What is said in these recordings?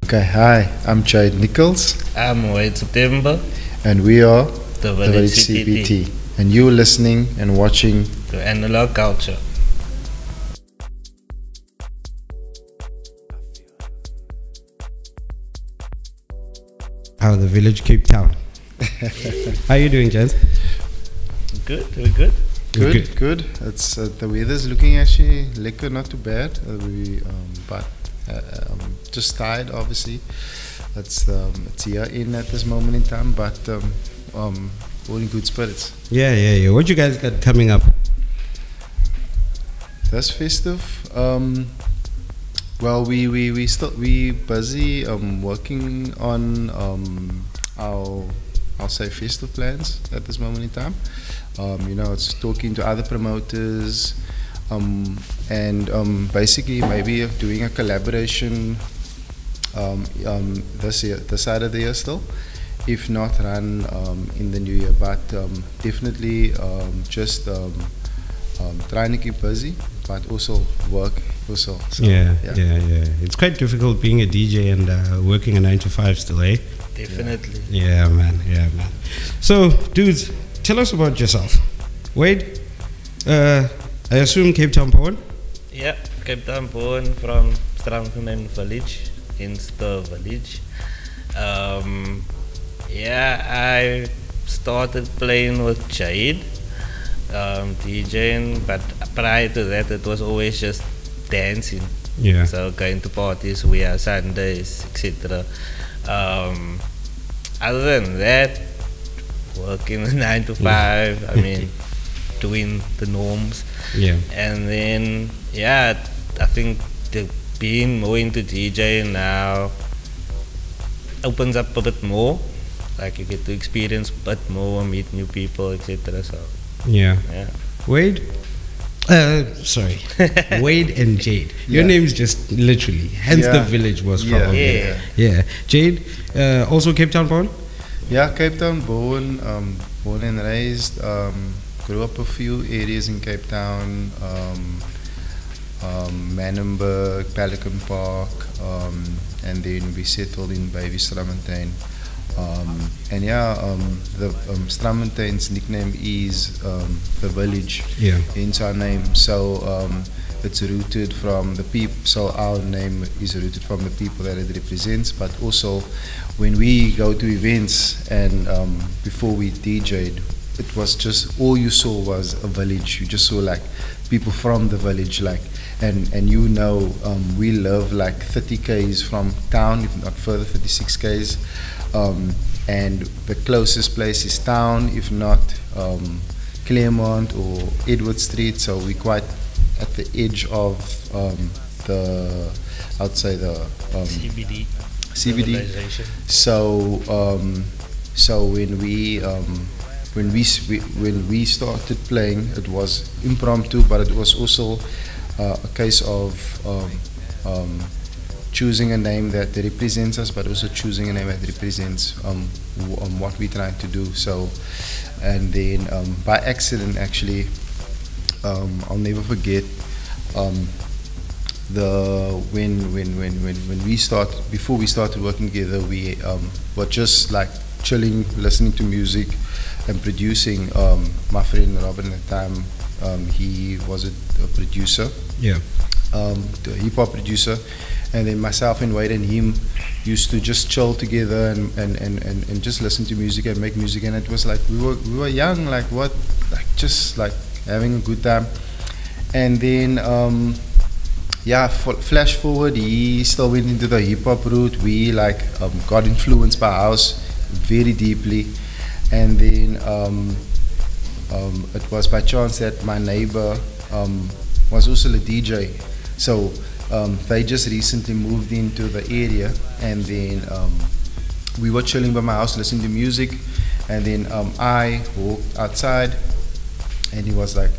Okay, hi, I'm Jade Nickles. I'm Wade September, And we are the the Village Village CPT, CPT. And you're listening and watching. to Analogue Culture. How the village Cape Town. How you doing, gents? Good, we're good. Good. It's the weather's looking actually lekker, not too bad. But just tired, obviously. It's year in at this moment in time, but all in good spirits. Yeah. What you guys got coming up? That's festive. Well, we busy working on I'll say festive plans at this moment in time. It's talking to other promoters, and basically maybe doing a collaboration this side of the year still, if not run in the new year. But definitely just trying to keep busy, but also work also. So, Yeah. It's quite difficult being a DJ and working a 9 to 5 still, eh? Definitely. Yeah, man. So, dudes, tell us about yourself. Wade, I assume Cape Town born? Yeah, Cape Town born from Strangenen Village, in the village. I started playing with Jade, DJing, but prior to that it was always just dancing. Yeah. So going to parties, we are Sundays, etc. Other than that, working 9 to 5, I mean, doing the norms. Yeah. And then, I think being more into DJing now opens up a bit more. Like you get to experience a bit more, meet new people, etc. So, Yeah. yeah. Wade? Sorry. Wade and Jade. Your Yeah. name's just literally, hence the Yeah. village was Yeah. from. Yeah. Jade, also Cape Town born? Yeah, Cape Town born and raised. Grew up a few areas in Cape Town, Manenberg, Pelican Park, and then we settled in Baby Strummontein. The Strummontein's nickname is the village, Yeah. hence our name. So it's rooted from the people. So our name is rooted from the people that it represents. But also, when we go to events and before we DJ'd, it was just all you saw was a village. You just saw like people from the village, like, and we live like 30 k's from town, if not further, 36 k's. And the closest place is town, if not Claremont or Edward Street. So we're quite at the edge of the CBD. CBD. Civilization. So when we started playing, it was impromptu, but it was also a case of choosing a name that represents us, but also choosing a name that represents what we're trying to do. So, and then by accident, actually, I'll never forget when we started, before we started working together, we were just like chilling, listening to music and producing. My friend Robin at the time, he was a producer. Yeah. The hip hop producer, and then myself and Wade and him used to just chill together and just listen to music and make music. And it was like we were young, just like having a good time. And then flash forward, he still went into the hip hop route. We got influenced by house very deeply, and then it was by chance that my neighbor was also a DJ. So they just recently moved into the area, and then we were chilling by my house listening to music, and then I walked outside, and he was like,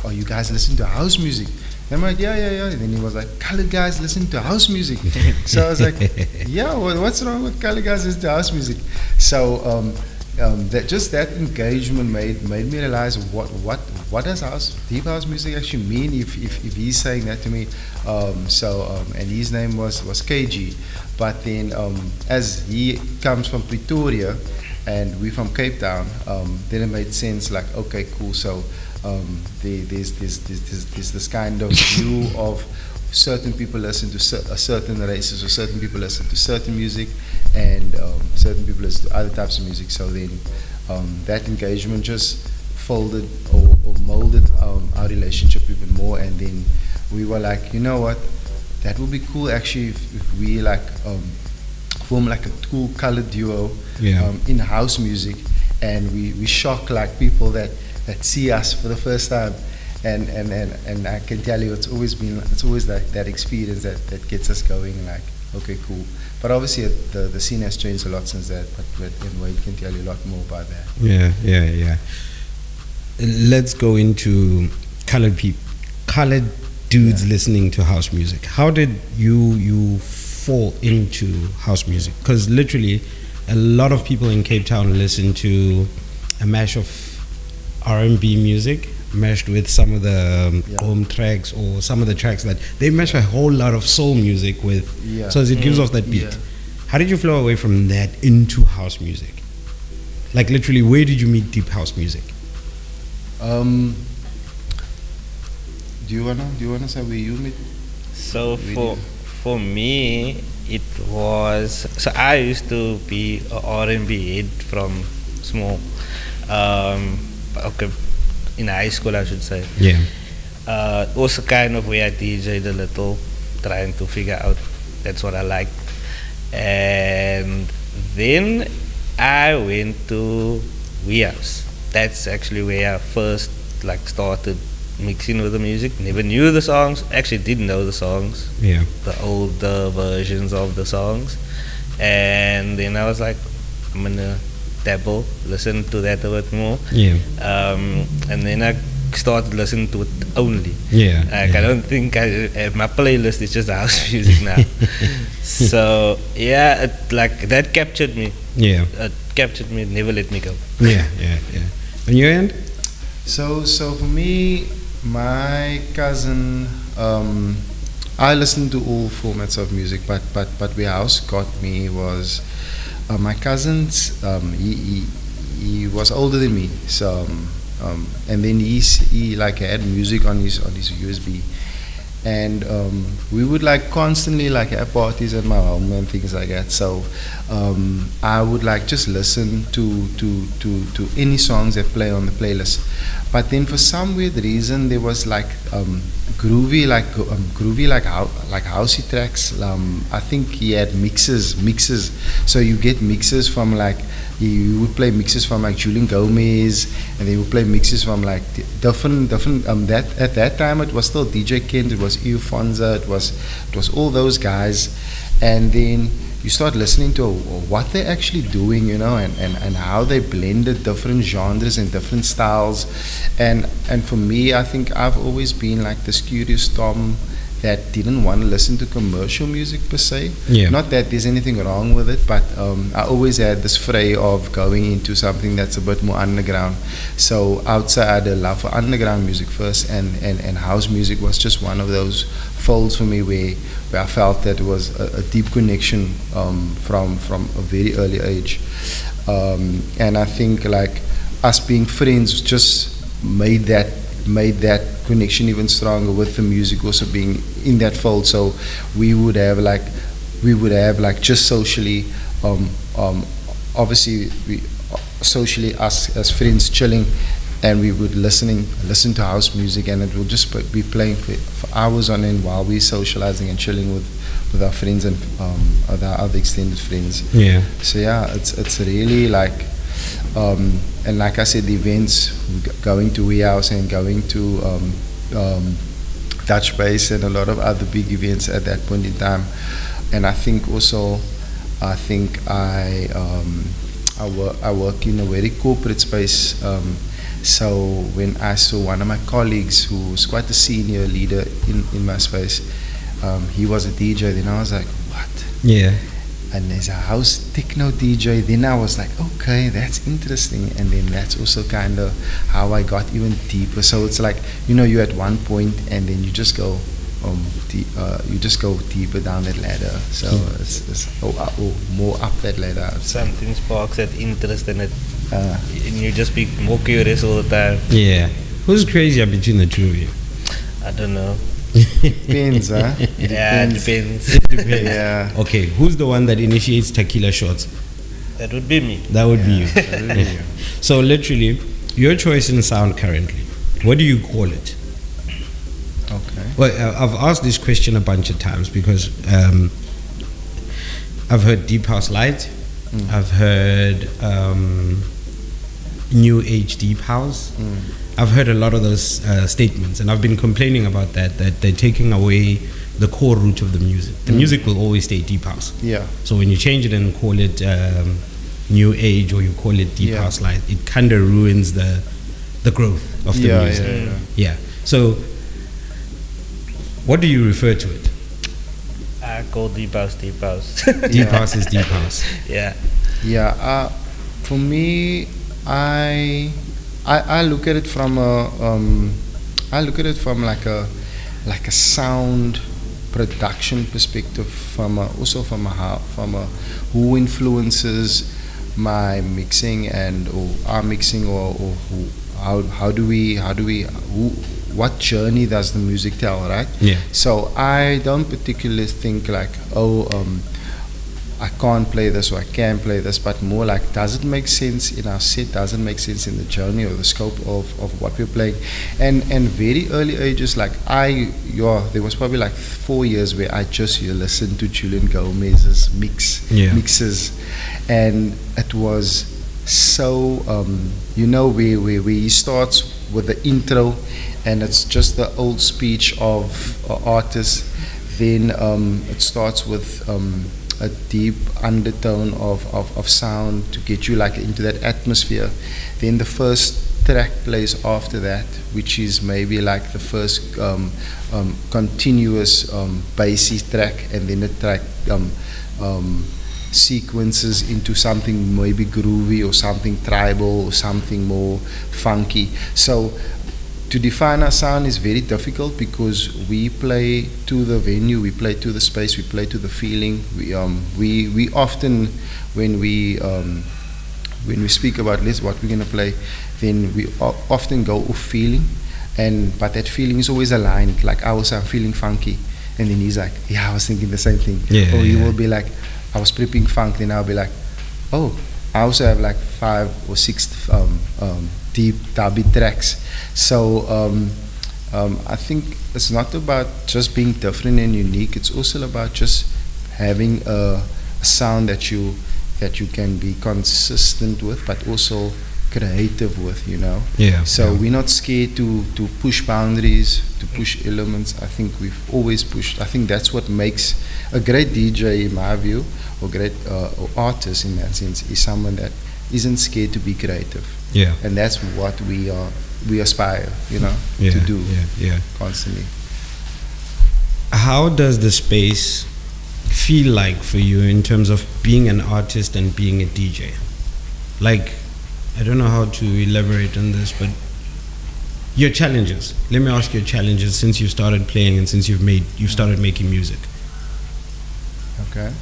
"Oh, you guys listen to house music?" And I'm like, yeah. And then he was like, "Colored guys listen to house music." So I was like, "Yeah, what's wrong with colored guys listen to house music?" So that engagement made me realize what does deep house music actually mean if he's saying that to me. And his name was KG, but then as he comes from Pretoria and we from Cape Town, then it made sense. Like, okay, cool. So there's this kind of view of certain people listen to certain races, or certain people listen to certain music, and certain people listen to other types of music. So then that engagement just folded or molded our relationship even more. And then we were like, you know what, that would be cool actually if we like form like a cool colored duo in house music, and we shock like people that see us for the first time. And I can tell you, it's always that experience that gets us going. Like, okay, cool. But obviously, the scene has changed a lot since that. And Wade can tell you a lot more about that. Yeah. Let's go into colored dudes listening to house music. How did you fall into house music? Because literally, a lot of people in Cape Town listen to a mash of R&B music meshed with some of the home tracks, or some of the tracks that they mesh a whole lot of soul music with, so as it gives off that beat. How did you flow away from that into house music? Like literally, where did you meet deep house music? Do you wanna say where you meet? So for me, it was, so I used to be a R&B head from small. Okay, in high school, I should say. Also kind of where I DJ'd a little, trying to figure out that's what I liked. And then I went to Wehouse. That's actually where I first like started mixing with the music. Never knew the songs, actually didn't know the songs, the older versions of the songs. And then I was like, I'm gonna dabble, listen to that a bit more. And then I started listening to it only. I don't think my playlist is just house music now. So that captured me. It captured me, never let me go. On your end? So for me, my cousin, I listened to all formats of music, but where house got me was my cousin's. He was older than me, so and then he like had music on his USB, and we would like constantly like have parties at my home and things like that. So I would like just listen to any songs that play on the playlist. But then for some weird reason there was like groovy housey tracks. I think he had mixes. So you get mixes from like, you would play mixes from like Julian Gomez, and they would play mixes from like different that at that time it was still DJ Kent, it was Eufonza, it was all those guys. And then you start listening to what they're actually doing, you know, and how they blended different genres and different styles. And for me, I think I've always been like this curious Tom that didn't want to listen to commercial music per se. Not that there's anything wrong with it, but I always had this fray of going into something that's a bit more underground. So outside, I had a love for underground music first, and house music was just one of those folds for me where I felt that it was a deep connection from a very early age. And I think like us being friends just made that connection even stronger, with the music also being in that fold. So we would have like just socially, obviously socially us as friends chilling, and we would listen to house music, and it would just be playing for hours on end while we're socializing and chilling with our friends and our other extended friends. So it's really like, and like I said, the events, going to Wehouse and going to Dutch Base and a lot of other big events at that point in time. And I think also, I work in a very corporate space. So when I saw one of my colleagues who was quite a senior leader in my space, he was a DJ, then I was like, what? and there's a house techno DJ. Then I was like, okay, that's interesting. And then that's also kind of how I got even deeper. So it's like, you're at one point and then you just go deeper down that ladder. So it's more up that ladder. Something sparks that interest in it, and you just be more curious all the time. Yeah. Who's crazier between the two of you? I don't know. Depends, huh? Yeah, it depends. Yeah. Okay, who's the one that initiates tequila shots? That would be me. That would be you. That would be you. So literally, your choice in sound currently, what do you call it? Okay. Well, I've asked this question a bunch of times because I've heard deep house light, I've heard new age deep house. I've heard a lot of those statements, and I've been complaining about that they're taking away the core root of the music. The music will always stay deep house. Yeah. So when you change it and call it new age or you call it deep house light, it kind of ruins the growth of the music. Yeah. So what do you refer to it? I call deep house deep house. Deep house is deep house. Yeah. Yeah. For me, I look at it from like a sound production perspective, also from who influences my mixing or our mixing, or what journey does the music tell, right? Yeah. So I don't particularly think like, I can't play this or I can play this, but more like, does it make sense in our set? Does it make sense in the journey or the scope of what we're playing? And very early ages, like there was probably like 4 years where I just listened to Julian Gomez's mixes, and it was so where he starts with the intro, and it's just the old speech of artists. Then it starts with a deep undertone of sound to get you like into that atmosphere. Then the first track plays after that, which is maybe like the first continuous bassy track, and then the track sequences into something maybe groovy or something tribal or something more funky. So to define our sound is very difficult because we play to the venue, we play to the space, we play to the feeling. We often, when we speak about what we're gonna play, then we often go off feeling, but that feeling is always aligned. Like I will say, I'm feeling funky, and then he's like, yeah, I was thinking the same thing. Yeah, or he will be like, I was prepping funk, then I'll be like, oh, I also have like 5 or 6 deep dubby tracks. So I think it's not about just being different and unique. It's also about just having a sound that you can be consistent with, but also creative with, Yeah. So we're not scared to push boundaries, to push elements. I think we've always pushed. I think that's what makes a great DJ, in my view, or great or artist in that sense, is someone that isn't scared to be creative. Yeah. And that's what we aspire, to do constantly. How does the space feel like for you in terms of being an artist and being a DJ? Like, I don't know how to elaborate on this, but your challenges. Let me ask your challenges since you started playing and since you started making music. Okay.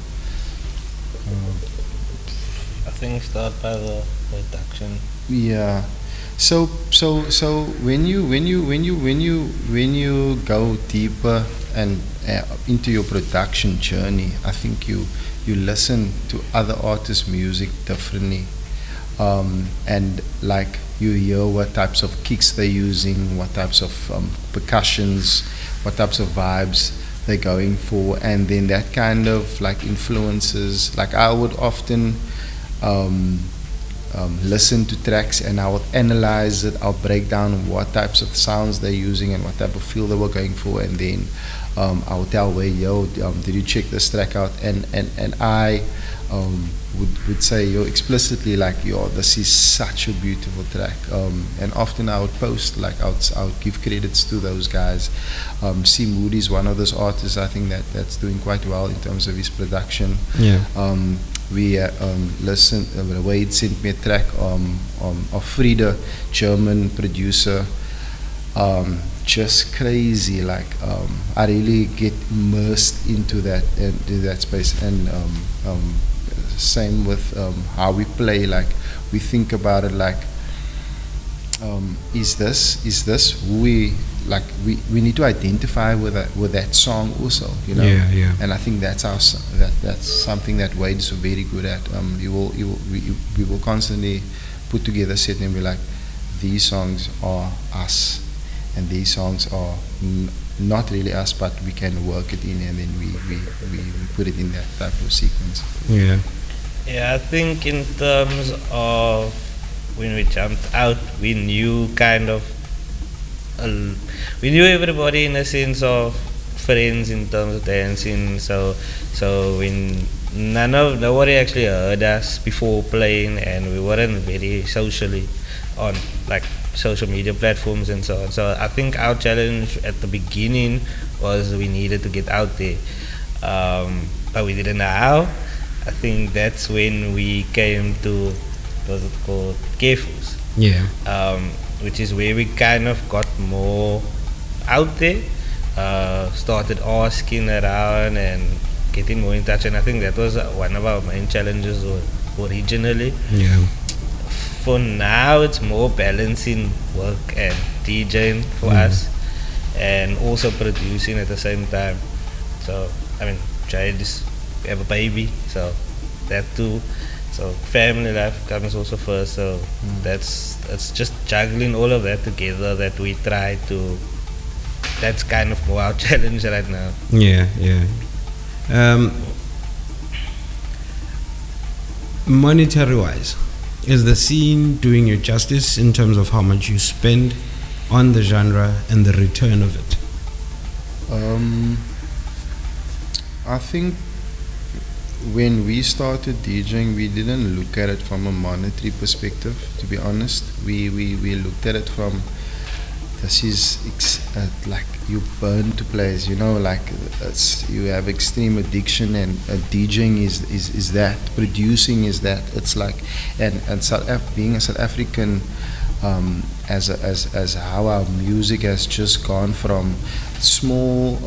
I think start by the production. Yeah. So when you go deeper and into your production journey, I think you listen to other artists' music differently, and like you hear what types of kicks they're using, what types of percussions, what types of vibes they're going for, and then that kind of like influences. Like I would often listen to tracks and I would analyze it. I'll break down what types of sounds they're using and what type of feel they were going for, and then I would tell, did you check this track out? And I would say, yo, explicitly, like, yo, this is such a beautiful track. And often I would post, like, I would give credits to those guys. C Moody is one of those artists, I think, that's doing quite well in terms of his production. Yeah. We listened, Wade sent me a track of Frieda, German producer. Just crazy, like, I really get immersed into that space. And same with how we play, like, we think about it like, is this who we, like, we need to identify with that song also, you know. Yeah. And I think that's something that Wade is very good at. We will constantly put together a set and be like, these songs are us, and these songs are not really us, but we can work it in, and then we put it in that type of sequence. Yeah, I think in terms of when we jumped out, we knew we knew everybody in a sense of friends in terms of dancing. So when nobody actually heard us before playing, and we weren't very socially on, like, social media platforms and so on. So I think our challenge at the beginning was we needed to get out there, but we didn't know how. I think that's when we came to, what's it called, Carefuls. Yeah. Which is where we kind of got more out there, started asking around and getting more in touch, and I think that was one of our main challenges originally. Yeah. For now, it's more balancing work and DJing for us, and also producing at the same time. So, I mean, Jade is, we have a baby, so that too. So family life comes also first. So that's just juggling all of that together that we try to. That's kind of more our challenge right now. Yeah. Monetary-wise, is the scene doing you justice in terms of how much you spend on the genre and the return of it? I think when we started DJing, we didn't look at it from a monetary perspective, to be honest. We looked at it from, this is like, you burn to plays, you know, like, you have extreme addiction, and DJing is that, producing is that. It's like, and being a South African, as how our music has just gone from small,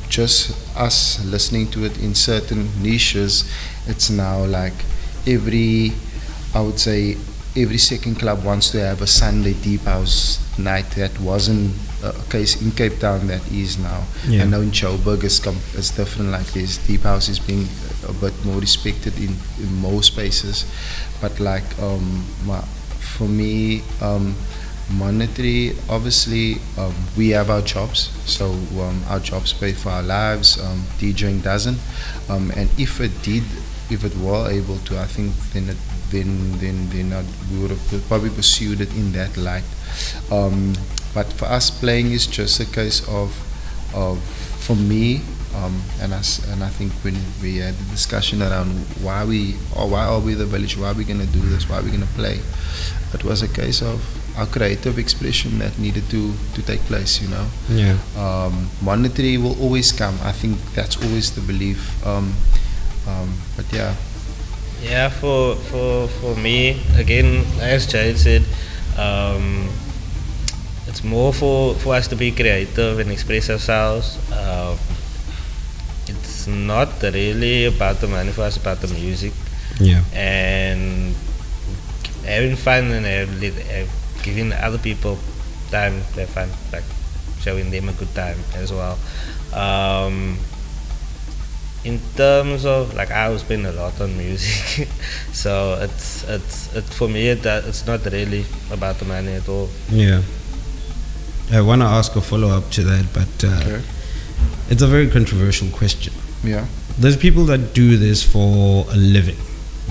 just us listening to it in certain niches, it's now like I would say every second club wants to have a Sunday deep house night. That wasn't a case in Cape Town, that is now. Yeah. I know in Joburg it's different, like this. Deep house is being a bit more respected in most spaces, but like, for me, monetary, obviously, we have our jobs, so our jobs pay for our lives. DJing doesn't, and if it were able to, I think then we would have probably pursued it in that light. But for us, playing is just a case of for me, and I think when we had the discussion around why are we the Village, why are we gonna do this, why are we gonna play, it was a case of our creative expression that needed to take place, you know. Yeah. Monetary will always come. I think that's always the belief. But yeah. Yeah, for me, again, as Jade said, it's more for us to be creative and express ourselves. It's not really about the money for us, about the music. Yeah. And having fun and giving other people time to have fun, like showing them a good time as well. In terms of, like, I spend a lot on music, so it's for me it's not really about the money at all. Yeah. I want to ask a follow-up to that, but Okay. it's a very controversial question. Yeah. There's people that do this for a living,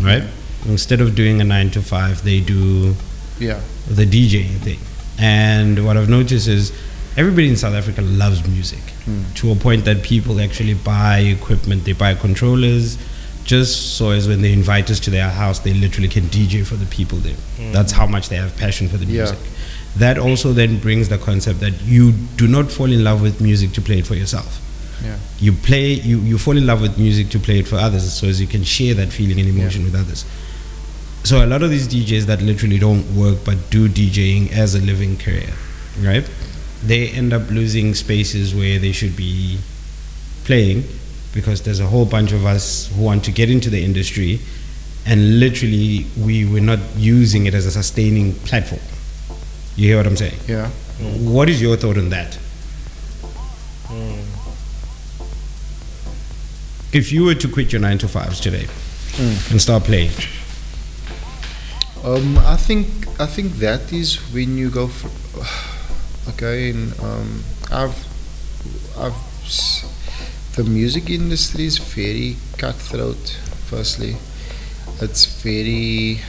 right? Yeah. Instead of doing a 9 to 5, they do Yeah. the DJing thing. And what I've noticed is everybody in South Africa loves music to a point that people actually buy equipment. They buy controllers, just so as when they invite us to their house, they literally can DJ for the people there. That's how much they have passion for the music. That also then brings the concept that you do not fall in love with music to play it for yourself. You fall in love with music to play it for others, so as you can share that feeling and emotion with others. So a lot of these DJs that literally don't work but do DJing as a living career, right? They end up losing spaces where they should be playing, because there's a whole bunch of us who want to get into the industry, and literally we're not using it as a sustaining platform. You hear what I'm saying? Yeah. What is your thought on that? If you were to quit your 9 to 5s today and start playing, I think that is when you go for, okay, and the music industry is very cutthroat. Firstly, it's very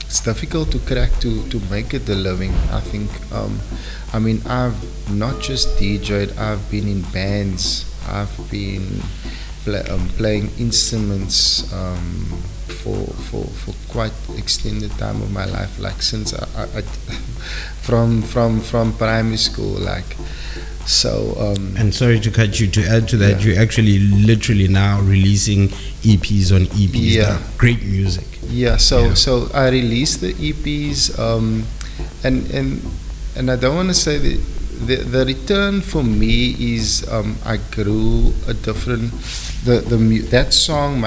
it's difficult to crack to make it a living. I think I mean, I've not just DJed, I've been in bands, I've been playing instruments for quite extended time of my life, like since I from primary school, like. So and sorry to cut you, to add to that, you're actually literally now releasing EPs on EPs. That are great music. So I released the EPs, and I don't want to say that the return for me is I grew a different that song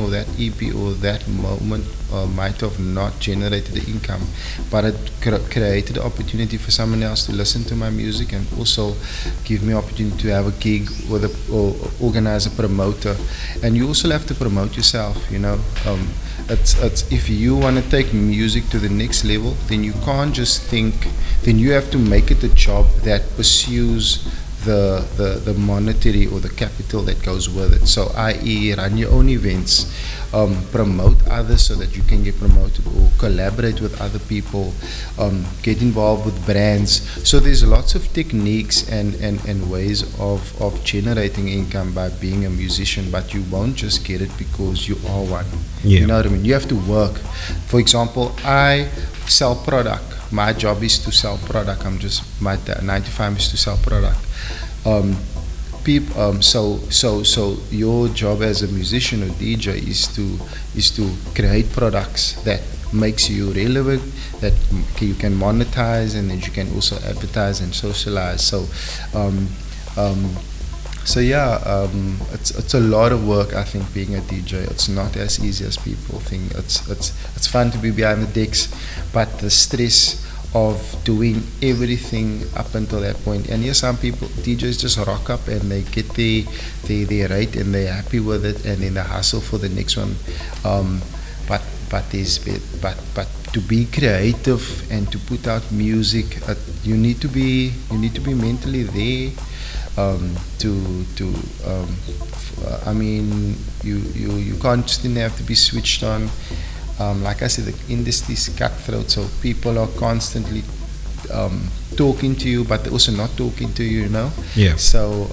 or that EP or that moment might have not generated the income, but it created the opportunity for someone else to listen to my music and also give me opportunity to have a gig or organize a promoter. And you also have to promote yourself, you know. It's if you want to take music to the next level, then you can't just think, then you have to make it a job that pursues the monetary or the capital that goes with it. So i.e. run your own events, promote others so that you can get promoted, or collaborate with other people, get involved with brands. So there's lots of techniques and ways of generating income by being a musician, but you won't just get it because you are one. You know what I mean? You have to work. For example, I sell product. My job is to sell product. My 9 to 5 is to sell product. So your job as a musician or DJ is to create products that makes you relevant, that you can monetize, and then you can also advertise and socialize. So it's a lot of work, I think, being a DJ. It's not as easy as people think. It's fun to be behind the decks, but the stress of doing everything up until that point. And yes, some people, DJs just rock up and they get their rate and they're happy with it, and then they hustle for the next one. But to be creative and to put out music, you need to be mentally there. I mean, you constantly have to be switched on. Like I said, the industry is cutthroat, so people are constantly talking to you, but also not talking to you, you know? So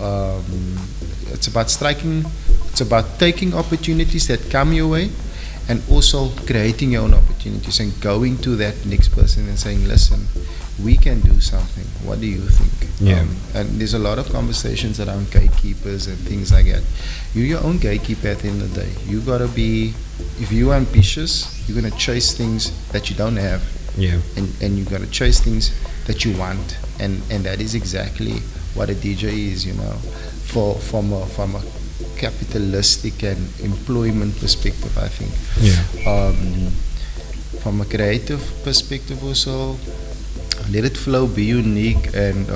it's about it's about taking opportunities that come your way, and also creating your own opportunities and going to that next person and saying, listen, we can do something. What do you think? And there's a lot of conversations around gatekeepers and things like that. You're your own gatekeeper at the end of the day. You gotta be, if you're ambitious, you're gonna chase things that you don't have. And you gotta chase things that you want. And that is exactly what a DJ is, you know. From a capitalistic and employment perspective, I think. From a creative perspective also, let it flow, be unique, and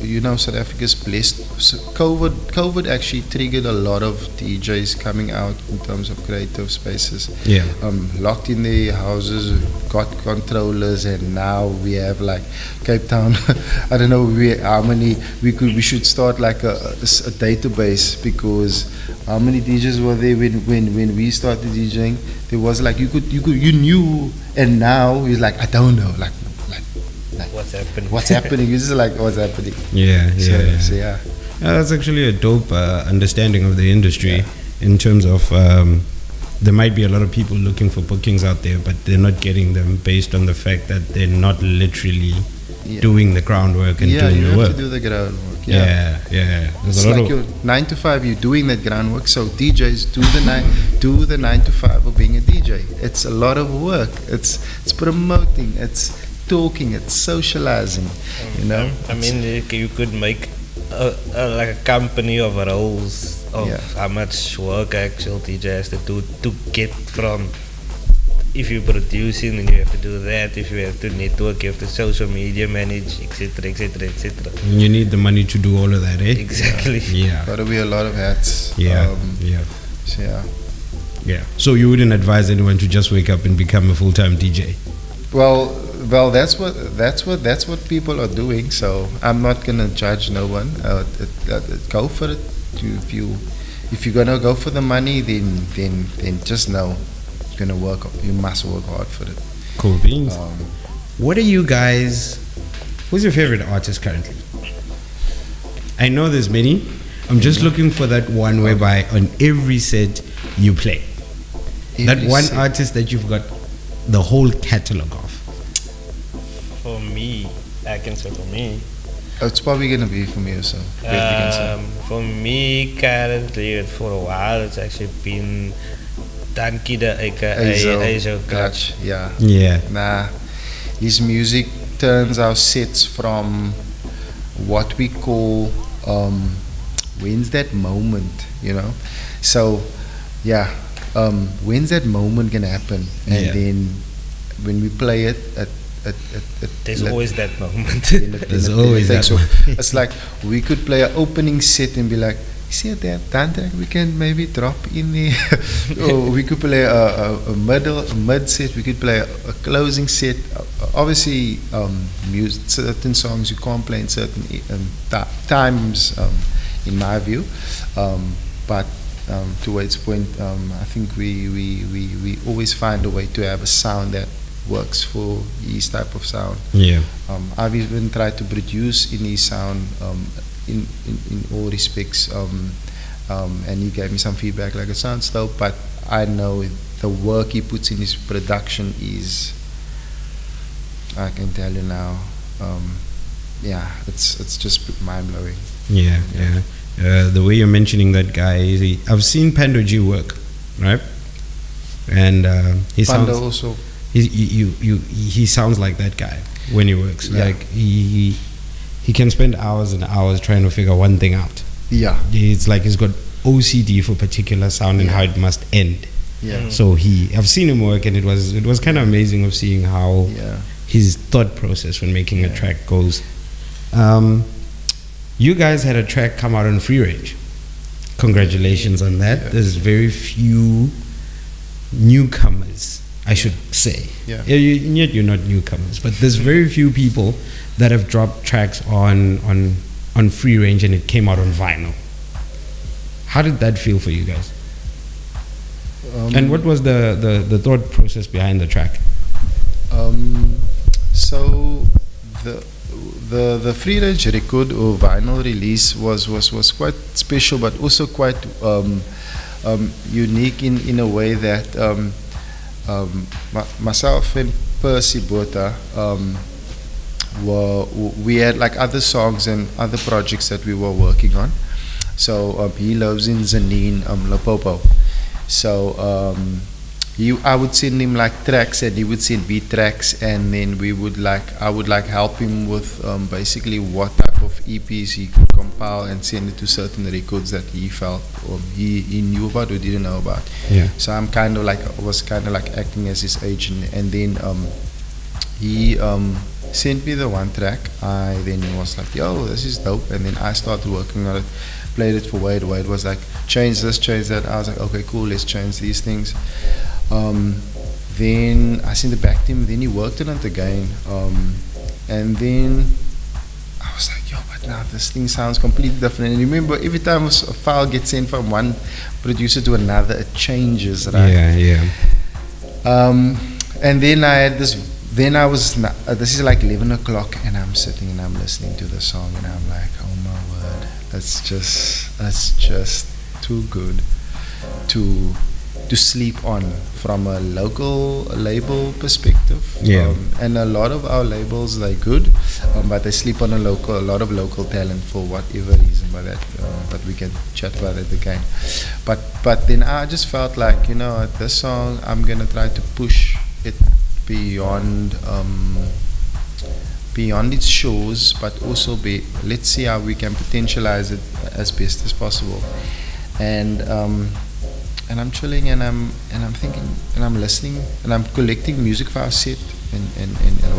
you know, South Africa's blessed. So COVID actually triggered a lot of DJs coming out in terms of creative spaces. Locked in their houses, got controllers, and now we have like Cape Town. I don't know how many we should start like a database, because how many DJs were there when we started DJing? There was like you knew, and now it's like I don't know, like what's happening? What's happening? It's just like what's happening. So, Yeah, that's actually a dope understanding of the industry Yeah. in terms of there might be a lot of people looking for bookings out there, but they're not getting them based on the fact that they're not literally Yeah. doing the groundwork and Yeah, doing you the have work. to do the groundwork. Yeah, yeah. There's It's a lot like your 9 to 5, you're doing that groundwork. So DJs do the 9 to 5 of being a DJ. It's a lot of work. It's promoting. It's talking. It's socializing. You know. I mean, you could make like a company of roles of Yeah. how much work actual DJ has to do to get from. If you're producing, then you have to do that. If you have to network, you have to social media manage, etc., etc., etc. You need the money to do all of that, eh? Exactly. Yeah. Got to be a lot of hats. Yeah. Yeah. So yeah. Yeah. So you wouldn't advise anyone to just wake up and become a full-time DJ? Well, that's what people are doing. So I'm not gonna judge no one. Go for it. If you're gonna go for the money, then just know you're gonna work. You must work hard for it. Cool beans. What are you guys? Who's your favorite artist currently? I know there's many. I'm just looking for that one whereby on every set you play. That one set. artist that you've got the whole catalog of. For me, I can say for me. It's probably gonna be for me also. For me, currently, for a while, it's actually been Dankie de Azo Clutch. Yeah. Yeah. Nah, his music turns our sets from what we call when's that moment, you know? So, yeah, when's that moment gonna happen? And Yeah. then when we play it, There's always that moment. There's always that takes one. off. It's like we could play an opening set and be like, see that track we can maybe drop in there. Or we could play a mid set, we could play a closing set. Obviously, certain songs you can't play in certain times, in my view. But to Wade's point, I think we always find a way to have a sound that works for his type of sound. Yeah. I've even tried to produce in his sound in all respects, and he gave me some feedback like it sounds dope, but I know the work he puts in his production is, I can tell you now, yeah, it's just mind-blowing. Yeah, yeah. The way you're mentioning that guy, I've seen Pando G work, right? And he Pando sounds also. he sounds like that guy when he works. Yeah. Like he can spend hours and hours trying to figure one thing out. Yeah. It's like he's got OCD for particular sound and how it must end. Yeah. So I've seen him work, and it was kind of amazing of seeing how Yeah. his thought process when making a Yeah. track goes. You guys had a track come out on Freerange. Congratulations on that. Yeah. There's very few newcomers, I should say. Yeah. Yet you're not newcomers, but there's very few people that have dropped tracks on Freerange and it came out on vinyl. How did that feel for you guys? And what was the thought process behind the track? So the Freerange record or vinyl release was quite special, but also quite unique in a way that myself and Percy Botha, we had like other songs and other projects that we were working on. So he lives in Zanin, Limpopo. So I would send him like tracks, and he would send beat tracks, and then I would help him with basically what type of EPs he could compile and send it to certain records that he felt or he knew about or didn't know about. Yeah. So I was kind of like acting as his agent, and then he sent me the one track. I then was like, yo, this is dope, and then I started working on it. Played it for Wade. Wade was like, change this, change that. I was like, okay, cool, let's change these things. Then I sent it back to him. Then he worked on it again, and then I was like, yo, but now this thing sounds completely different. And remember, every time a file gets sent from one producer to another, it changes, right? Yeah, yeah. And then I had this. Then I was. This is like 11 o'clock, and I'm sitting and I'm listening to the song, and I'm like, oh my word. It's just too good to sleep on from a local label perspective. Yeah. And a lot of our labels, they're good, but they sleep on a lot of local talent for whatever reason. By that, but we can chat about it again. But then I just felt like, you know, this song I'm gonna try to push it beyond its shows, but also let's see how we can potentialize it as best as possible. And I'm chilling and I'm thinking and I'm listening and I'm collecting music for our set, and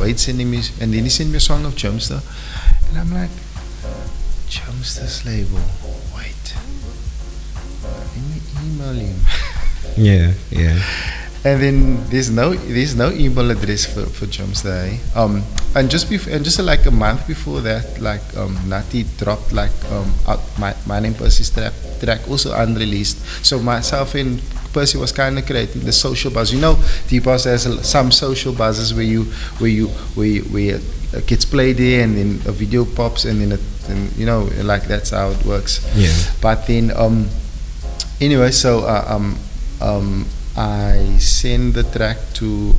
Wade sending me, and then he sent me a song of Jumster, and I'm like, Jumster's label, wait, let me email him. Yeah. And then there's no email address for Jumster, eh? And just like a month before that, like Nati dropped like out my name Percy's track also unreleased. So myself and Percy was kind of creating the social buzz. You know, T-Boss has some social buzzes where it gets played there and then a video pops and then you know, like that's how it works. Yeah. But then anyway, so I send the track to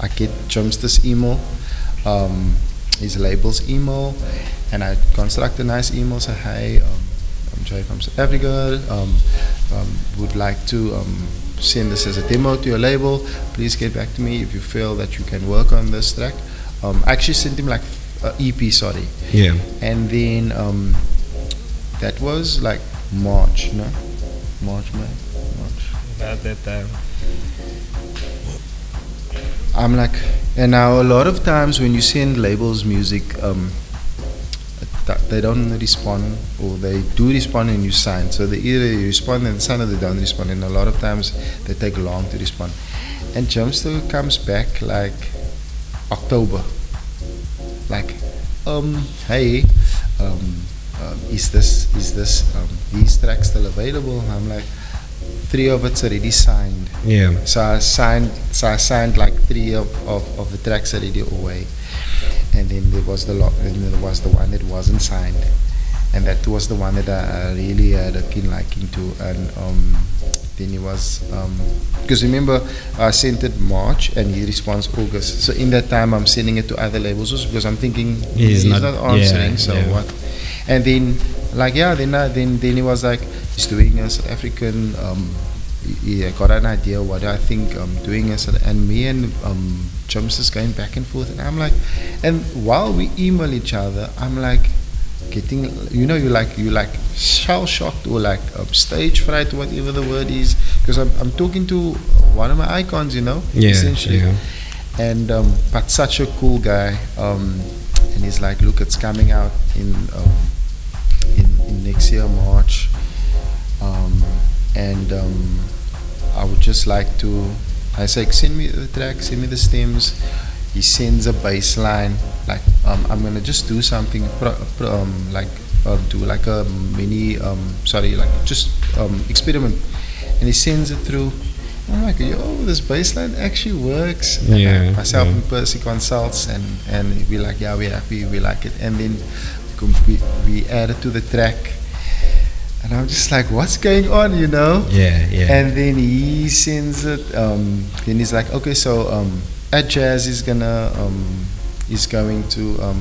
I get Jumster's email, his label's email, and I construct a nice email. Say, hey, I'm Jade from South Africa. Would like to send this as a demo to your label. Please get back to me if you feel that you can work on this track. I actually sent him like EP, sorry. Yeah. And then that was like March, no? March. About that time. I'm like, and now a lot of times when you send labels music, they don't respond, or they do respond and you sign. So they either respond and sign or they don't respond, and a lot of times they take long to respond. And Jumster comes back like October, like, hey, is these tracks still available? And I'm like, 3 of it's already signed. Yeah. So I signed like 3 of the tracks already away, and then there was the one that wasn't signed, and that was the one that I really had a keen liking to. And then he was because remember I sent it March and he responds August. So in that time I'm sending it to other labels also because I'm thinking he's not answering. What? And then like then he was like, he's doing a South African. He got an idea what I think doing and me and Jumster's going back and forth, and I'm like, and while we email each other, I'm like getting, you know, you like shell shocked or like stage fright, whatever the word is, because I'm talking to one of my icons, you know, essentially. Yeah. And but such a cool guy, and he's like, look, it's coming out in next year March, and I would just like to, I say, send me the track, send me the stems. He sends a bass line, like I'm gonna just do something do like a mini experiment, and he sends it through. I'm like, yo, this bass line actually works. Yeah. Myself and Percy consults, and we're like, yeah, we're happy, we like it, and then we add it to the track. And I'm just like, what's going on, you know? Yeah. And then he sends it. Then he's like, okay, so at Jazz is going to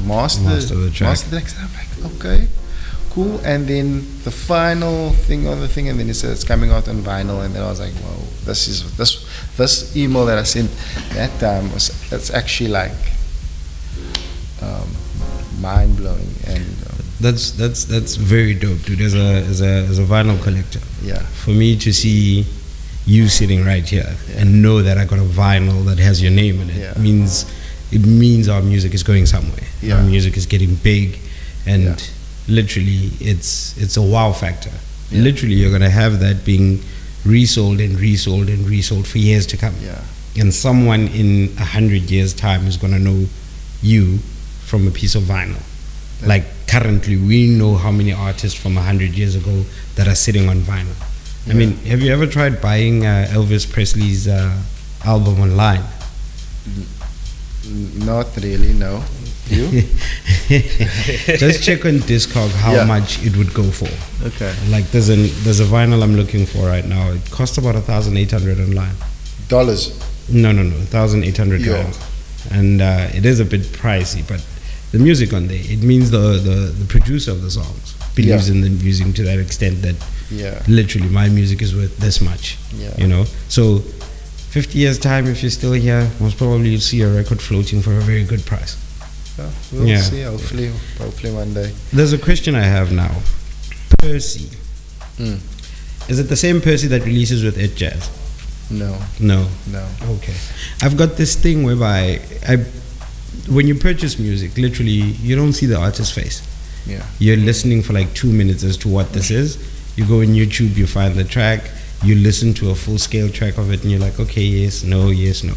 master the track. And I'm like, okay, cool. And then the final thing on the thing, and then he says it's coming out on vinyl. And then I was like, whoa, this email that I sent that time it's actually like mind blowing. And that's very dope, dude. As a vinyl collector, yeah, for me to see you sitting right here and know that I got a vinyl that has your name in it means our music is going somewhere. Yeah. Our music is getting big, and literally it's a wow factor. Yeah. Literally, you're gonna have that being resold and resold and resold for years to come. Yeah. And someone in 100 years' time is gonna know you from a piece of vinyl. Yeah. Like currently, we know how many artists from 100 years ago that are sitting on vinyl. Yeah. I mean, have you ever tried buying Elvis Presley's album online? Not really, no. You? Just check on Discog how Yeah. much it would go for. Okay. Like there's a vinyl I'm looking for right now. It costs about 1,800 online. Dollars. No, 1,800 Yeah. dollars, and it is a bit pricey. But the music on there, it means the producer of the songs believes Yeah. in the music to that extent that Yeah. literally my music is worth this much. Yeah. You know, so 50 years time, if you're still here, most probably you'll see a record floating for a very good price. Yeah, we'll Yeah. see. Hopefully one day. There's a question I have now. Percy. Mm. Is it the same Percy that releases with Ed Jazz? No. No. No. Okay. I've got this thing whereby when you purchase music, literally, you don't see the artist's face. Yeah. You're listening for like 2 minutes as to what this is. You go on YouTube, you find the track, you listen to a full scale track of it, and you're like, okay, yes, no, yes, no.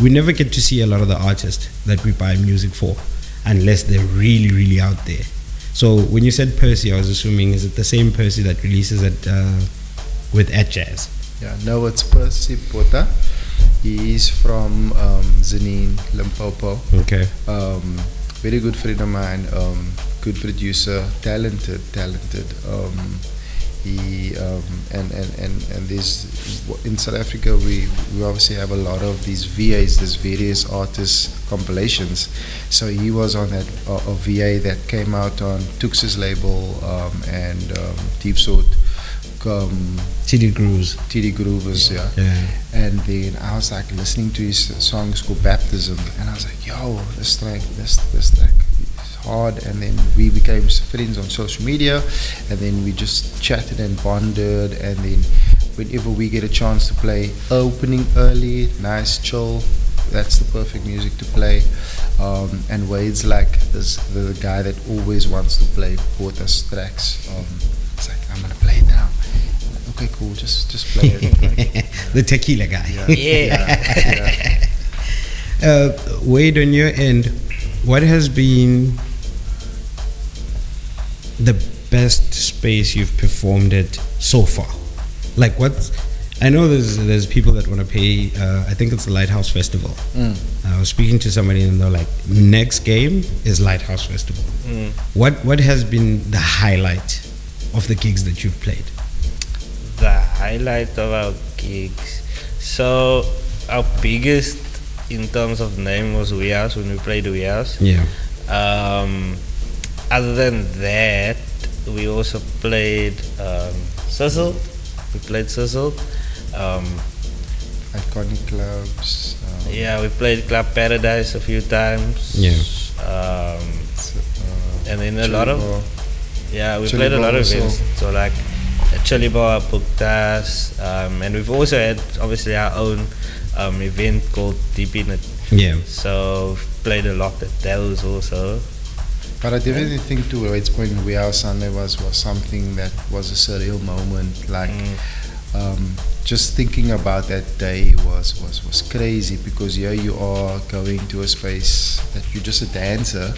We never get to see a lot of the artists that we buy music for unless they're really, really out there. So when you said Percy, I was assuming, is it the same Percy that releases it with Ed Jazz? Yeah. No, it's Percy Botha. He's from Zanin, Limpopo. Okay. Very good friend of mine. Good producer, talented. He and there's in South Africa we obviously have a lot of these VAs, these various artists compilations. So he was on that a VA that came out on Tux's label and Deep Sword, TD Grooves. TD Groovers, yeah. And then I was like listening to his songs called Baptism, and I was like, yo, this track is hard. And then we became friends on social media, and then we just chatted and bonded. And then whenever we get a chance to play opening early, nice, chill, that's the perfect music to play. And Wade's like the guy that always wants to play both us tracks. It's like, I'm gonna play it now. Okay, cool. Just play it. The tequila guy. Yeah. Wade, on your end, what has been the best space you've performed at so far? Like, I know there's people that want to pay. I think it's the Lighthouse Festival. I was speaking to somebody and they're like, next game is Lighthouse Festival. What has been the highlight of the gigs that you've played? The highlight of our gigs. So our biggest in terms of name was Warehouse when we played Warehouse. Yeah. Other than that, we also played Sizzle. We played Sizzle. Iconic clubs. Yeah, we played Club Paradise a few times. Yeah. And then a lot of we Chili played a lot Bar of also. events. So like Chili Bar booked us, and we've also had obviously our own event called Deep in It. Yeah. So we've played a lot at those also. But I definitely think to Wade's point, Warehouse Sunday was something that was a surreal moment. Like just thinking about that day was crazy, because here you are going to a space that you're just a dancer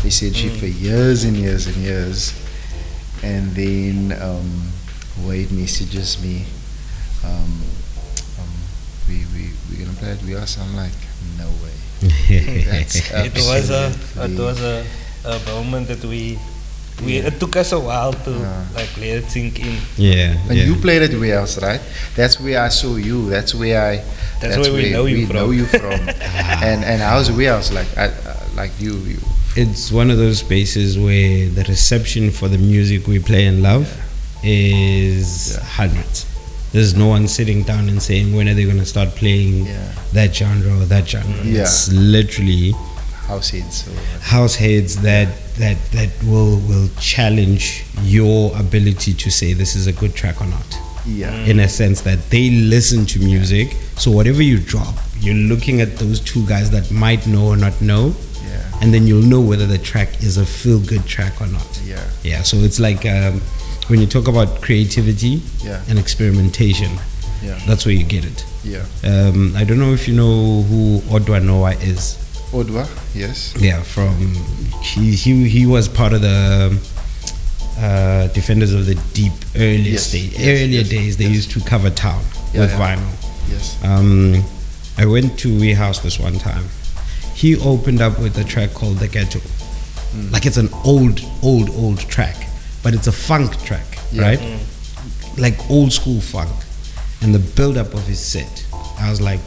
essentially for years and years and years, and then Wade messages me, we're gonna play at Warehouse. I'm like, no way. That's It was absolutely- a moment that it took us a while to like let it sink in. Yeah. And you played at Warehouse, right? That's where I saw you. That's where we know you from. And how's Warehouse like you? It's one of those spaces where the reception for the music we play and love is hundreds. There's no one sitting down and saying, when are they going to start playing that genre or that genre? Yeah. It's literally House heads that will challenge your ability to say this is a good track or not. In a sense that they listen to music, so whatever you drop, you're looking at those two guys that might know or not know, and then you'll know whether the track is a feel-good track or not. So it's like when you talk about creativity and experimentation, that's where you get it. I don't know if you know who Odwa Noah is. Odwa, yes. Yeah, from he was part of the Defenders of the Deep earlier days. They used to cover town with vinyl. Yes. I went to Warehouse this one time. he opened up with a track called The Ghetto. Like it's an old track, but it's a funk track, right? Like old school funk. And the build up of his set, I was like,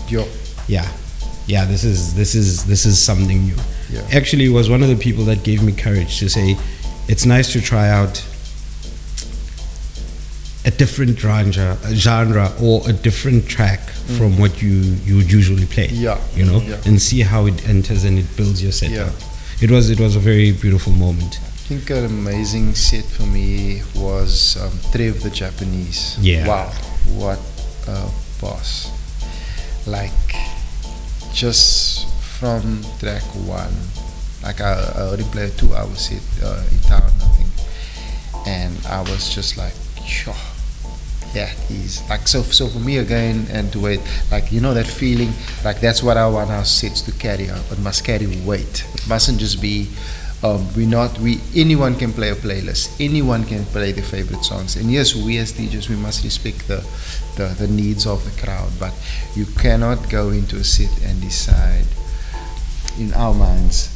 Yo. yeah, this is something new. Yeah. Actually, it was one of the people that gave me courage to say, it's nice to try out a different genre or a different track from what you would usually play. Yeah. You know, Yeah. and see how it enters and it builds your set Yeah. up. It was a very beautiful moment. I think an amazing set for me was Trev the Japanese. Yeah. Wow, what a boss. Like, just from track one, like I already played a 2-hour set in town, I think. And I was just like, sure, that is, like, so for me again, and to wait, like, you know, that feeling, like that's what I want our sets to carry out. It must carry weight. It mustn't just be, anyone can play a playlist, anyone can play their favorite songs, and yes, we as DJs, we must respect the needs of the crowd, but you cannot go into a set and decide in our minds,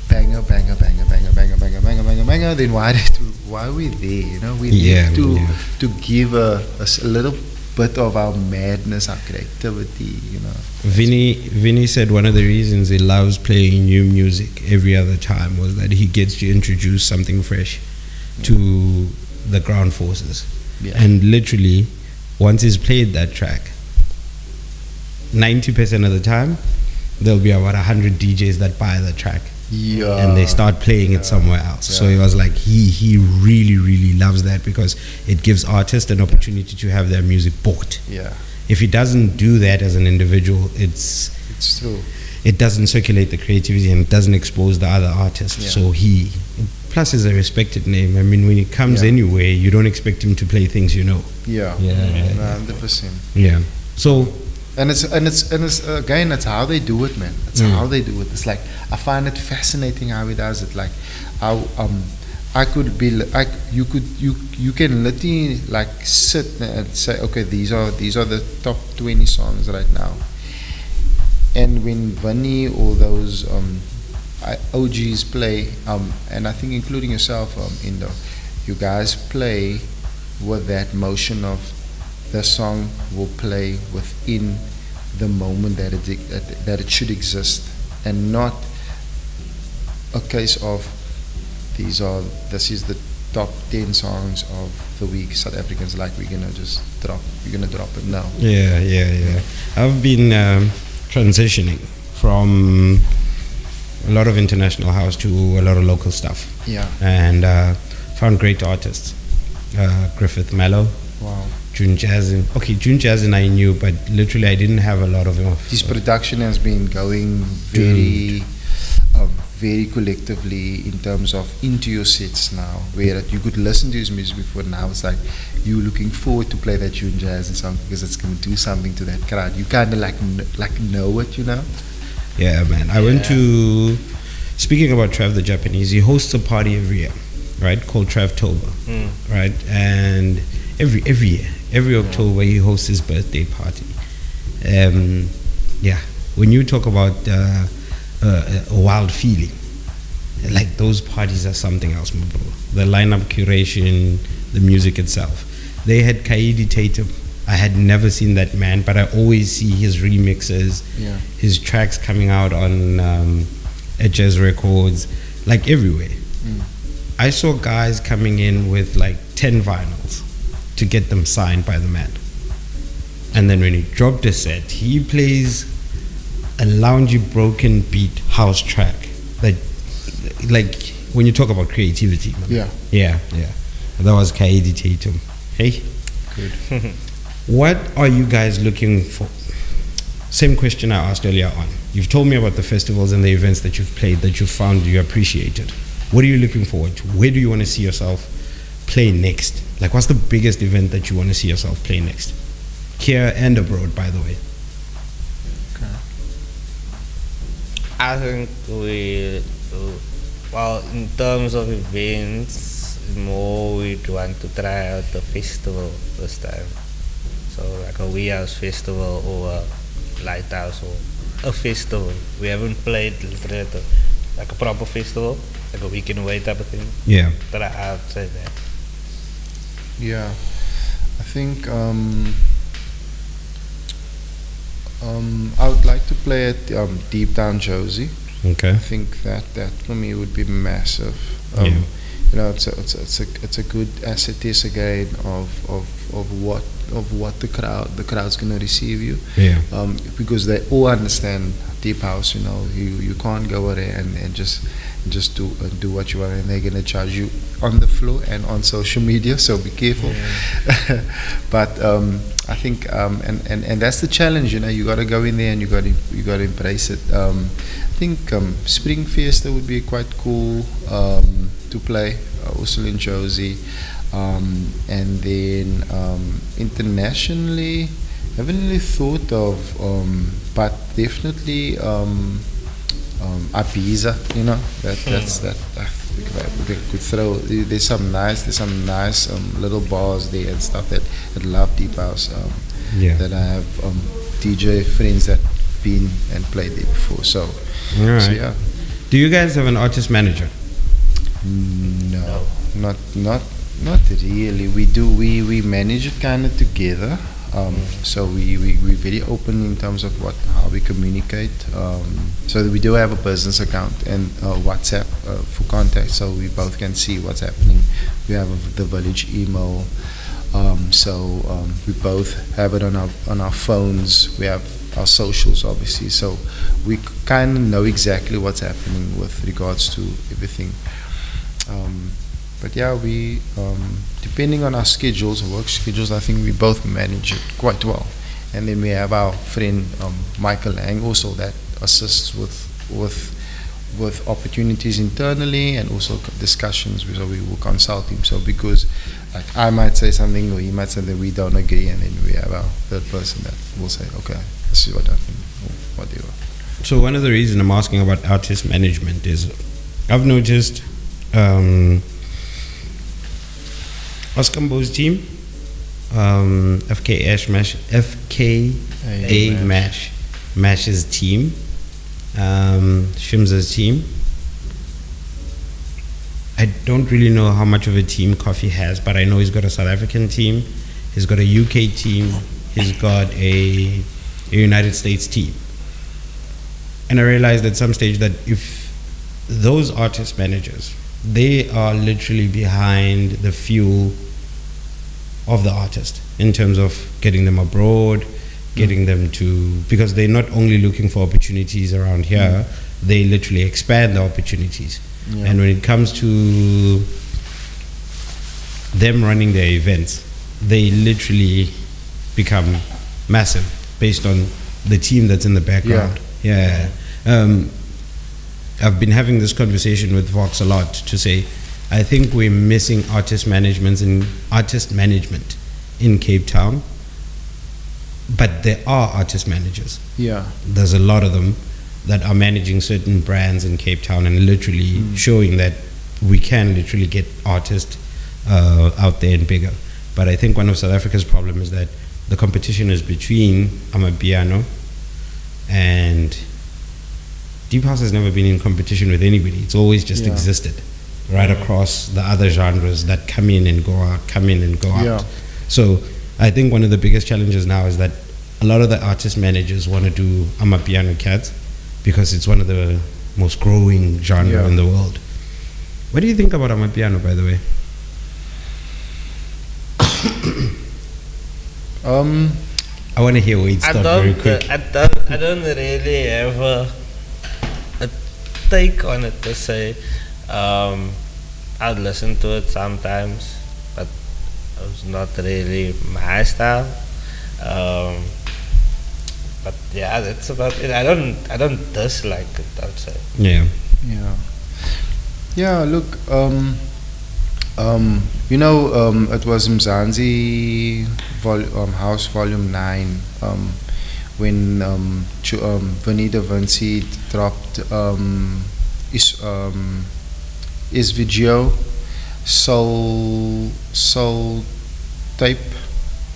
banger, banger, banger, banger, banger, banger, banger, banger, banger, then why are we there, you know? We need to give a little bit of our madness, our creativity, you know. Vinny said one of the reasons he loves playing new music every other time was that he gets to introduce something fresh to the ground forces. Yeah. And literally, once he's played that track, 90% of the time, there'll be about 100 DJs that buy the track. Yeah. And they start playing it somewhere else. Yeah. So he was like, he really loves that because it gives artists an opportunity to have their music bought. Yeah. If he doesn't do that as an individual, It's true. it doesn't circulate the creativity and it doesn't expose the other artists. Yeah. So plus is a respected name. I mean, when he comes anywhere, you don't expect him to play things you know. Yeah. Yeah. 100%. Yeah. So And it's again, that's how they do it, man. That's how they do it. It's like, I find it fascinating how he does it. Like, I could be like, you can literally like sit and say, okay, these are the top 20 songs right now. And when Vinny or those OGs play, and I think including yourself, Ndo, you guys play with that motion of the song will play within the moment that it should exist, and not a case of this is the top 10 songs of the week. South Africans like we're gonna drop it now. Yeah. I've been transitioning from a lot of international house to a lot of local stuff. Yeah. And found great artists. Griffith Mallow. Wow. June Jazzin. Okay, June Jazzin I knew, but literally I didn't have a lot of him. His production has been going very collectively in terms of into your sets now, where you could listen to his music before. Now it's like you looking forward to play that June Jazzin song because it's going to do something to that crowd. You kind of like know it, you know. Yeah, man. I went to. Speaking about Trav the Japanese, he hosts a party every year, right? Called Travtober, right? And every year, every October, he hosts his birthday party. Yeah, when you talk about a wild feeling, like those parties are something else, my bro. The lineup curation, the music itself. They had Kaidi Tatum. I had never seen that man, but I always see his remixes, his tracks coming out on Edges Records, like everywhere. I saw guys coming in with like 10 vinyls to get them signed by the man. And then when he dropped a set, he plays a loungy broken beat house track. Like when you talk about creativity. Man. Yeah. That was Kaidi Tatum. Hey? Good. What are you guys looking for? Same question I asked earlier on. You've told me about the festivals and the events that you've played that you found you appreciated. What are you looking forward to? Where do you want to see yourself play next? Like, what's the biggest event that you want to see yourself play next? Here and abroad, by the way. Okay. I think in terms of events, more we'd want to try out the festival this time. So like a warehouse festival or a lighthouse or a festival. We haven't played literally at like a proper festival, like a weekend away type of thing. Yeah. That I'd say that. Yeah, I think I would like to play at Deep Down Josie. Okay. I think that for me would be massive. Yeah. You know, it's a good asset test again of what the crowd's gonna receive you. Yeah. Because they all understand deep house. You know, you can't go there and just do what you want, and they're gonna charge you on the floor and on social media. So be careful. Yeah. But I think and that's the challenge. You know, you got to go in there and you got to embrace it. I think Spring Fiesta would be quite cool to play, also in Josie, and then internationally, haven't really thought of, but definitely Ibiza. You know, that's that. We could throw. There's some nice little bars there and stuff that love deep house. Yeah. That I have DJ friends that been and played there before. So, All right. so yeah. Do you guys have an artist manager? No, not really. We do. We manage it kind of together. So we're very open in terms of how we communicate. So we do have a business account and WhatsApp for contact, so we both can see what's happening. We have the Village email, so we both have it on our phones. We have our socials, obviously, so we kind of know exactly what's happening with regards to everything. But yeah, we depending on our schedules, our work schedules, I think we both manage it quite well. And then we have our friend Michael Lang also that assists with opportunities internally and also discussions. So we will consult him. So because like I might say something or he might say that we don't agree, and then we have our third person that will say, okay, this is what I think, or whatever. So one of the reasons I'm asking about artist management is I've noticed Oscambo's team, FKA Mash's team, Shimza's team. I don't really know how much of a team Coffee has, but I know he's got a South African team, he's got a UK team, he's got a United States team. And I realized at some stage that if those artist managers, they are literally behind the fuel of the artist in terms of getting them abroad, getting them to, because they're not only looking for opportunities around here, they literally expand the opportunities. Yeah. And when it comes to them running their events, they literally become massive based on the team that's in the background. Yeah. I've been having this conversation with Vox a lot to say, I think we're missing artist management in Cape Town, but there are artist managers. Yeah. There's a lot of them that are managing certain brands in Cape Town and literally showing that we can literally get artists out there and bigger. But I think one of South Africa's problem is that the competition is between Amapiano and Deep House has never been in competition with anybody. It's always just existed right across the other genres that come in and go out, So I think one of the biggest challenges now is that a lot of the artist managers want to do Amapiano cats because it's one of the most growing genre in the world. What do you think about Amapiano, by the way? I want to hear Wade start very quick. I don't really have a take on it per se. I'd listen to it sometimes, but it's not really my style. But yeah, that's about it. I don't dislike it, I'd say. Yeah. Look, you know, it was Mzansi House Volume 9 when Vanita Vinci dropped is video Soul Tape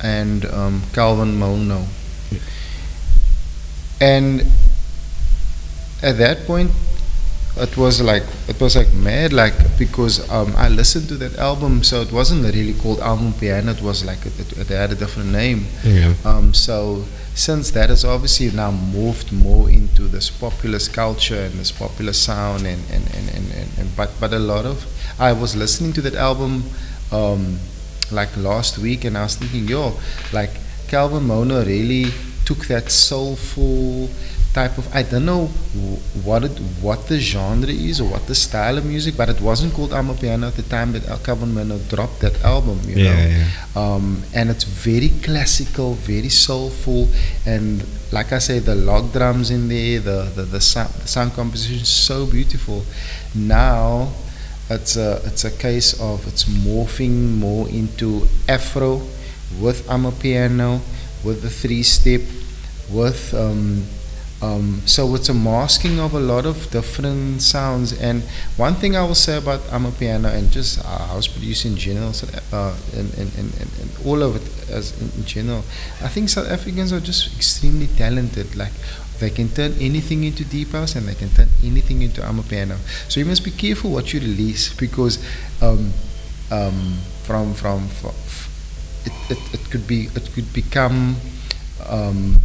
and Calvin Mono, and at that point, it was like mad, like, because I listened to that album, so it wasn't really called Album Piano. It was like it had a different name. Yeah. So since that has obviously now moved more into this populist culture and this popular sound, but a lot of, I was listening to that album like last week, and I was thinking, like Calvin Mona really took that soulful type of, I don't know what the genre is or what the style of music, but it wasn't called Amapiano at the time that Calvin Mona dropped that album, you know. And it's very classical, very soulful, and like I say, the log drums in there, the sound composition is so beautiful. Now it's a case of it's morphing more into Afro with Amapiano, with the 3-step, with so it's a masking of a lot of different sounds. And one thing I will say about Amapiano and just house producing in general, and all of it as in general, I think South Africans are just extremely talented. Like, they can turn anything into deep house and they can turn anything into Amapiano. So you must be careful what you release, because it could become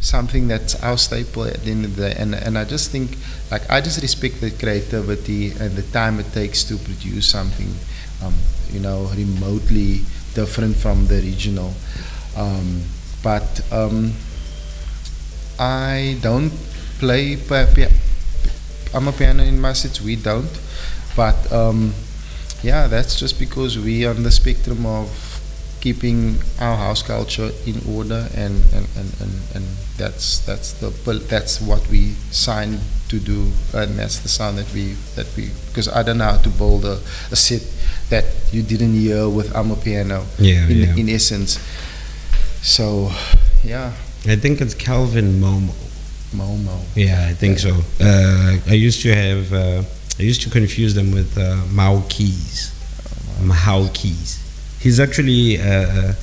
something that's our staple at the end of the day. And I just think, like, I just respect the creativity and the time it takes to produce something, you know, remotely different from the original. But I don't play Amapiano in my sets, we don't. But yeah, that's just because we are on the spectrum of keeping our house culture in order, and that's what we signed to do, and that's the sound that we because I don't know how to build a set that you didn't hear with Amapiano in essence. So yeah, I think it's Calvin Momo. Yeah, I think so. I used to confuse them with Mao Keys. Mao Keys. He's actually, I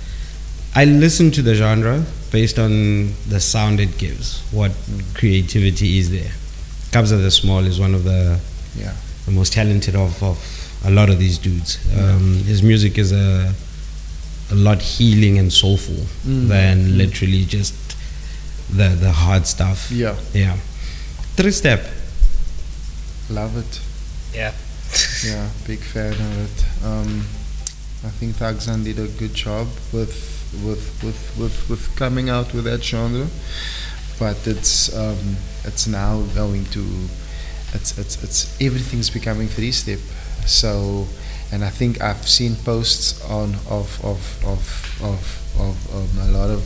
listen to the genre based on the sound it gives, what creativity is there. Kabza the Small is one of the most talented of a lot of these dudes. His music is a lot healing and soulful than literally just the hard stuff. Yeah. 3-step. Love it. Yeah. Yeah, big fan of it. I think Thagzan did a good job with coming out with that genre, but it's now going to it's everything's becoming 3-step. So, and I think I've seen posts on of a lot of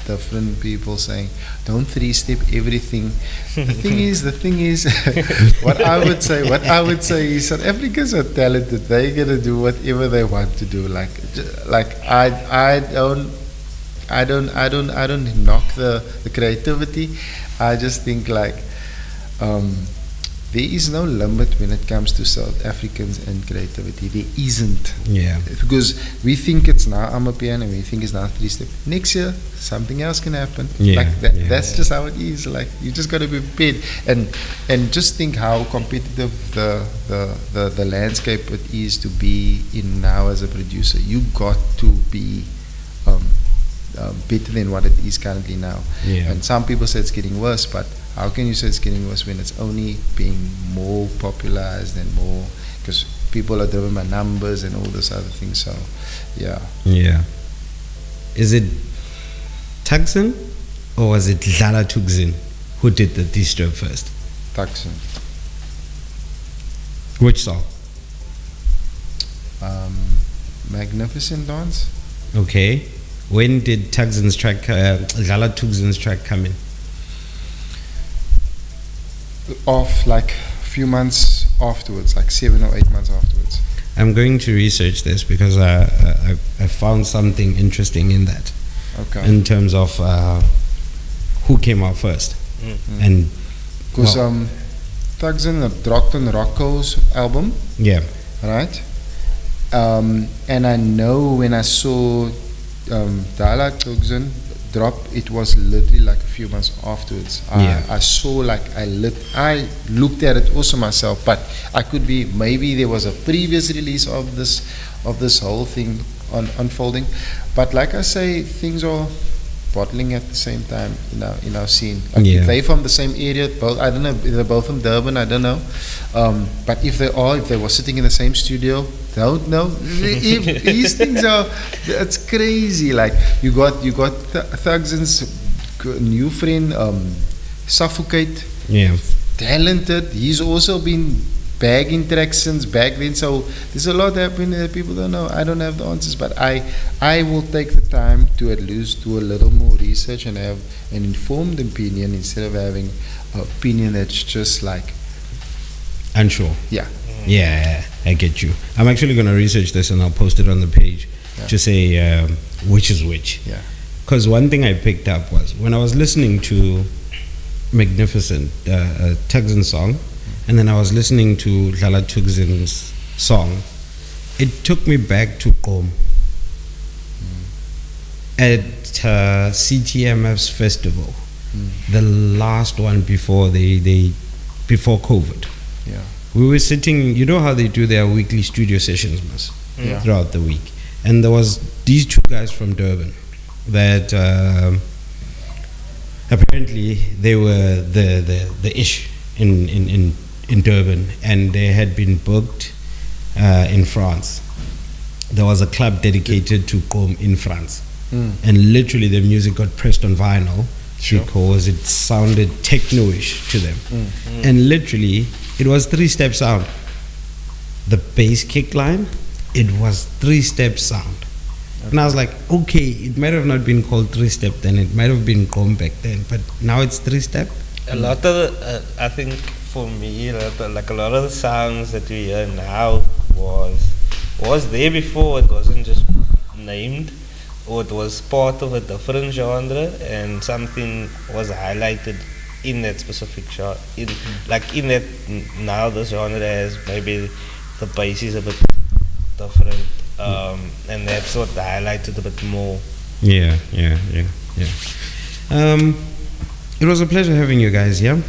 different people saying, don't 3-step everything. The thing is what I would say is South Africans are talented. They're gonna do whatever they want to do. Like I don't knock the creativity. I just think, like, there is no limit when it comes to South Africans and creativity. There isn't. Yeah. Because we think it's now Amapiano, we think it's now 3-step. Next year, something else can happen. Yeah. Like that. Yeah. That's just how it is. Like, you just got to be prepared, and just think how competitive the landscape it is to be in now as a producer. You got to be better than what it is currently now. Yeah. And some people say it's getting worse, but how can you say it's getting worse when it's only being more popularized and more, because people are driven by numbers and all those other things. So yeah. Is it Thagzan or was it Dlala Thugzin who did the disturb first? Thagzan. Which song? Magnificent Dance. Okay. When did Thagzan's track, Dlala Thugzin's track come in? Off like a few months afterwards, like 7 or 8 months afterwards. I'm going to research this because I found something interesting in that. Okay. In terms of who came out first. And because Thagzan dropped on Rocco's album. Yeah. Right. And I know when I saw Dlala Thugzin dropped, it was literally like a few months afterwards. I saw, like, I looked at it also myself, but I could be, maybe there was a previous release of this whole thing unfolding. But like I say, things are bottling at the same time in our scene. Like, if they from the same area, both, I don't know, they're both from Durban, I don't know. But if they were sitting in the same studio, don't know. These things are, it's crazy. Like, you got Thugson's new friend, Suffocate. Yeah. Talented. He's also been bagging tracks since back then. So there's a lot happening that people don't know. I don't have the answers, but I will take the time to at least do a little more research and have an informed opinion instead of having an opinion that's just like unsure. Yeah. Yeah, I get you. I'm actually going to research this and I'll post it on the page to say which is which. Yeah. Because one thing I picked up was when I was listening to Magnificent Tugson's song, and then I was listening to Lala Tugson's song, it took me back to Qom at CTMF's festival, the last one before before COVID. Yeah. We were sitting, you know how they do their weekly studio sessions, Mas, throughout the week. And there was these two guys from Durban that apparently they were the ish in Durban, and they had been booked in France. There was a club dedicated to Qom in France. And literally the music got pressed on vinyl because it sounded techno-ish to them. And literally it was 3-step sound. The bass kick line, it was 3-step sound. And I was like, okay, it might have not been called 3-step then, it might have been Qom back then, but now it's 3-step. A lot of I think for me, like a lot of the sounds that we hear now was there before. It wasn't just named, or it was part of a different genre, and something was highlighted in that specific genre. In that now the genre has maybe the bass is a bit different, and that's what highlighted a bit more. Yeah. It was a pleasure having you guys here.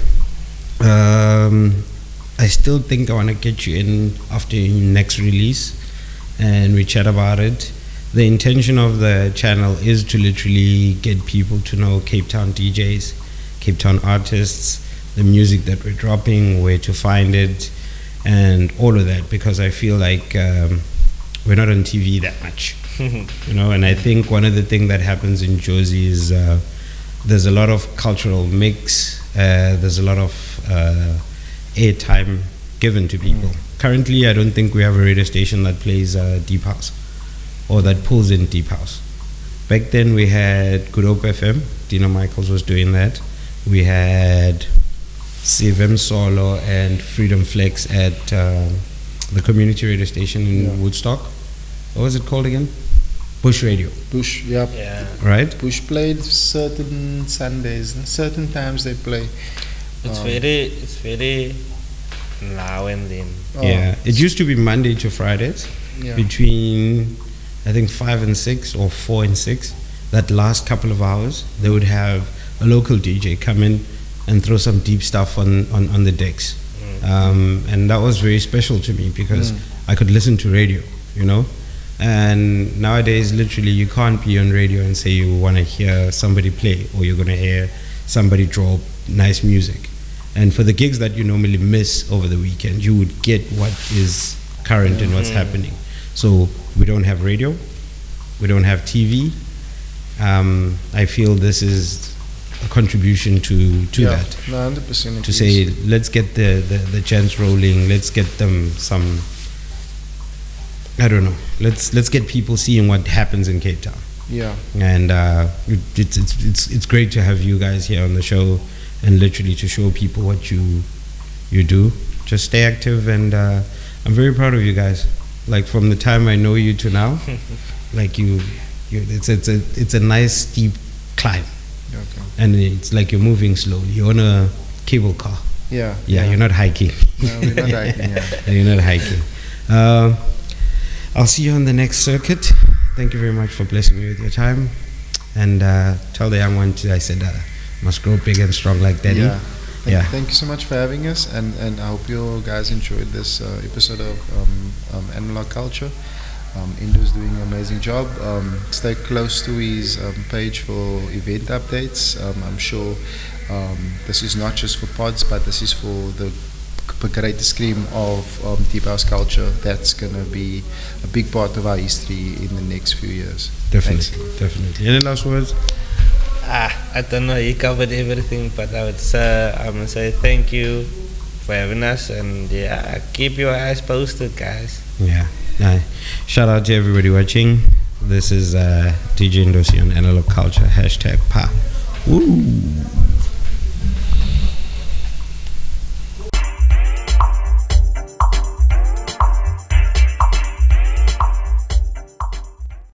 I still think I want to get you in after your next release and we chat about it. The intention of the channel is to literally get people to know Cape Town DJs, Cape Town artists, the music that we're dropping, where to find it, and all of that, because I feel like we're not on TV that much. You know, and I think one of the things that happens in Jozi is there's a lot of cultural mix, there's a lot of airtime given to people. Currently, I don't think we have a radio station that plays deep house or that pulls in deep house. Back then we had Good Hope FM, Dino Michaels was doing that. We had CFM Solo and Freedom Flex at the community radio station in Woodstock. What was it called again? Bush Radio. Bush, yep. Yeah. Right? Bush played certain Sundays, certain times they play. It's very now and then. Yeah, it used to be Monday to Fridays between I think 5 and 6 or 4 and 6. That last couple of hours, they would have a local DJ come in and throw some deep stuff on the decks. And that was very special to me because I could listen to radio, you know. And nowadays, literally, you can't be on radio and say you want to hear somebody play or you're going to hear somebody drop nice music. And for the gigs that you normally miss over the weekend, you would get what is current and what's happening. So we don't have radio, we don't have TV. I feel this is a contribution to that. No, 100%. To say, let's get the chants rolling, let's get them some, I don't know, let's get people seeing what happens in Cape Town. Yeah. And it's great to have you guys here on the show and literally to show people what you do. Just stay active, and I'm very proud of you guys. Like from the time I know you to now, like it's a nice steep climb. Okay. And it's like you're moving slowly. You're on a cable car. Yeah. You're not hiking. No, we're not hiking. Yeah. You're not hiking. I'll see you on the next circuit. Thank you very much for blessing me with your time. and tell the young one to, I said, must grow big and strong like Daddy. Yeah. Yeah. Thank you so much for having us, and I hope you guys enjoyed this episode of Analogue Culture. Ndo's doing an amazing job. Stay close to his page for event updates. I'm sure this is not just for pods, but this is for the greater scheme of deep house culture. That's going to be a big part of our history in the next few years. Definitely, Thanks. definitely. Any last words? I don't know, he covered everything, but I'm gonna say thank you for having us, and yeah, keep your eyes posted, guys. Yeah. Shout out to everybody watching. This is DJ Ndo-C on Analogue Culture. #PA. Woo!